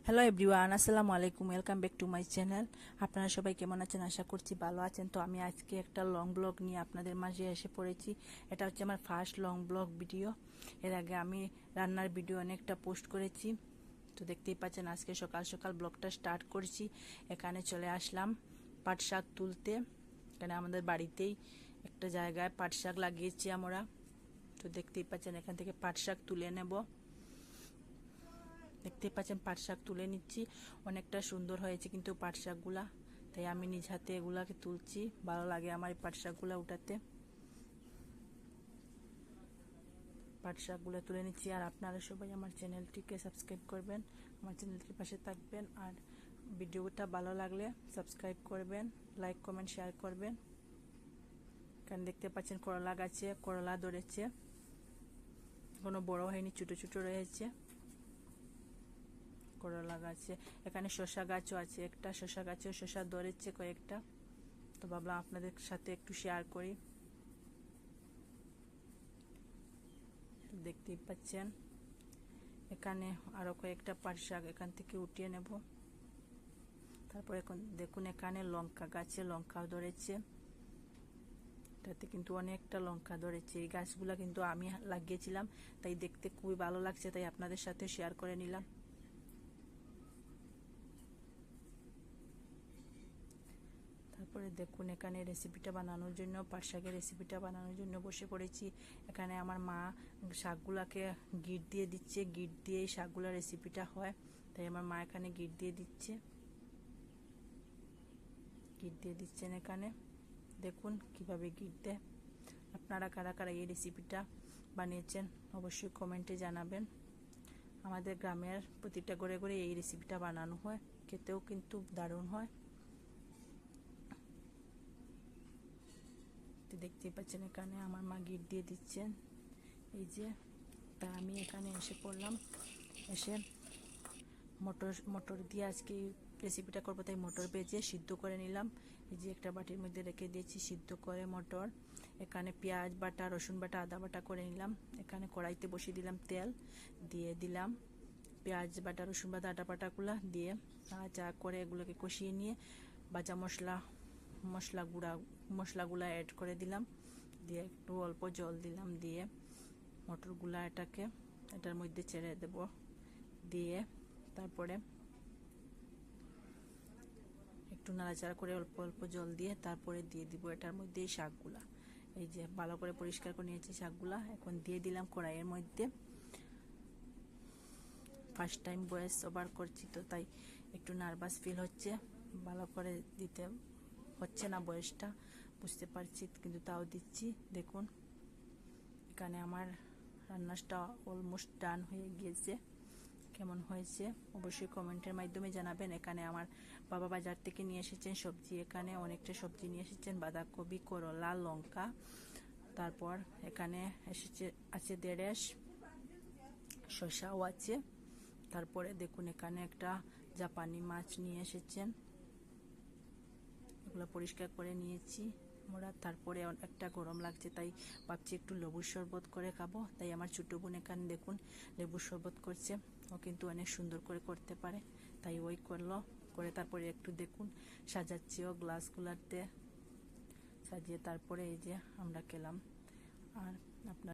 Hello everyone, আসসালামু আলাইকুম। Welcome back to my channel. আপনারা সবাই কেমন আছেন? আশা করছি ভালো আছেন। তো আমি আজকে একটা লং ব্লগ নিয়ে আপনাদের মাঝে এসে পড়েছি। এটা হচ্ছে আমার ফার্স্ট লং ব্লগ ভিডিও। এর আগে আমি রান্নার ভিডিও অনেকটা পোস্ট করেছি। তো দেখতেই পাচ্ছেন আজকে সকাল সকাল ব্লগটা স্টার্ট করছি। এখানে চলে আসলাম পাট শাক তুলতে। এখানে আমাদের বাড়িতেই একটা জায়গায় পাট শাক লাগিয়েছি আমরা। তো দেখতেই পাচ্ছেন এখান থেকে পাট শাক তুলে নেব। দেখতে পাচ্ছেন পাট শাক তুলে নিচ্ছি। অনেকটা সুন্দর হয়েছে কিন্তু পাট শাকগুলা, তাই আমি নিজ হাতে এগুলাকে তুলছি। ভালো লাগে আমার এই পাট শাকগুলা উঠাতে। পাট শাকগুলো তুলে নিচ্ছি। আর আপনারা সবাই আমার চ্যানেলটিকে সাবস্ক্রাইব করবেন, আমার চ্যানেলটির পাশে থাকবেন। আর ভিডিওটা ভালো লাগলে সাবস্ক্রাইব করবেন, লাইক কমেন্ট শেয়ার করবেন। এখানে দেখতে পাচ্ছেন করলা গাছে করলা ধরেছে, কোনো বড় হয়নি, ছোট ছোট রয়েছে করলা গাছে। এখানে শসা গাছও আছে, একটা শসা গাছেও শসা ধরেছে কয়েকটা। তো ভাবলাম আপনাদের সাথে একটু শেয়ার করি। দেখতেই পাচ্ছেন এখানে আরো কয়েকটা পাট শাক এখান থেকে উঠিয়ে নেব। তারপর এখন দেখুন এখানে লঙ্কা গাছে লঙ্কা ধরেছে। এটাতে কিন্তু অনেকটা লঙ্কা ধরেছে। এই গাছগুলা কিন্তু আমি লাগিয়েছিলাম, তাই দেখতে খুবই ভালো লাগছে, তাই আপনাদের সাথে শেয়ার করে নিলাম। তারপরে দেখুন এখানে রেসিপিটা বানানোর জন্য, পাট শাকের রেসিপিটা বানানোর জন্য বসে পড়েছি। এখানে আমার মা শাকগুলাকে গিট দিয়ে দিচ্ছে, গিট দিয়ে এই শাকগুলা রেসিপিটা হয়, তাই আমার মা এখানে গিট দিয়ে দিচ্ছে। গিট দিয়ে দিচ্ছেন এখানে, দেখুন কিভাবে গিট দেয়। আপনারা কারা কারা এই রেসিপিটা বানিয়েছেন অবশ্যই কমেন্টে জানাবেন। আমাদের গ্রামের প্রতিটা ঘরে ঘরে এই রেসিপিটা বানানো হয়, খেতেও কিন্তু দারুণ হয়। দেখতেই পাচ্ছেন এখানে আমার মা গিট দিয়ে দিচ্ছেন। এই যে তা আমি এখানে এসে পড়লাম, এসে মটর দিয়ে আজকে রেসিপিটা করবো, তাই মটর ভেজে সিদ্ধ করে নিলাম। এই যে একটা বাটির মধ্যে রেখে দিয়েছি সিদ্ধ করে মটর। এখানে পেঁয়াজ বাটা, রসুন বাটা, আদা বাটা করে নিলাম। এখানে কড়াইতে বসিয়ে দিলাম তেল, দিয়ে দিলাম পেঁয়াজ বাটা, রসুন বাটা, আদা বাটাগুলো দিয়ে চা করে এগুলোকে কষিয়ে নিয়ে ভাজা মশলাগুলা অ্যাড করে দিলাম। দিয়ে একটু অল্প জল দিলাম, দিয়ে মটরগুলা এটার মধ্যে ছেড়ে দেব। দিয়ে তারপরে একটু নাড়াচাড়া করে অল্প অল্প জল দিয়ে তারপরে দিয়ে দিব এটার মধ্যে এই শাকগুলা। এই যে ভালো করে পরিষ্কার করে নিয়েছি শাকগুলা, এখন দিয়ে দিলাম কড়াইয়ের মধ্যে। ফার্স্ট টাইম ভয়েস ওভার করছি, তো তাই একটু নার্ভাস ফিল হচ্ছে, ভালো করে দিতে হচ্ছে না ভয়েসটা, বুঝতে পারছি, কিন্তু তাও দিচ্ছি। দেখুন এখানে আমার রান্নাটা অলমোস্ট ডান হয়ে গিয়েছে। কেমন হয়েছে অবশ্যই কমেন্টের মাধ্যমে জানাবেন। এখানে আমার বাবা বাজার থেকে নিয়ে এসেছেন সবজি, এখানে অনেকটা সবজি নিয়ে এসেছেন, বাঁধাকপি, করলা, লঙ্কা। তারপর এখানে আছে ঢেঁড়স, শসাও আছে। তারপরে দেখুন এখানে একটা জাপানি মাছ নিয়ে এসেছেন, এগুলো পরিষ্কার করে নিয়েছি আমরা। তারপরে একটা গরম লাগছে, তাই ভাবছি একটু লেবুর শরবত করে খাবো। তাই আমার ছোট বোন এখানে দেখুন লেবুর শরবত করছে, ও কিন্তু অনেক সুন্দর করে করতে পারে, তাই ওই করলো। করে তারপরে একটু দেখুন সাজাচ্ছি ও গ্লাসগুলাতে সাজিয়ে, তারপরে এই যে আমরা খেলাম। আর আপনার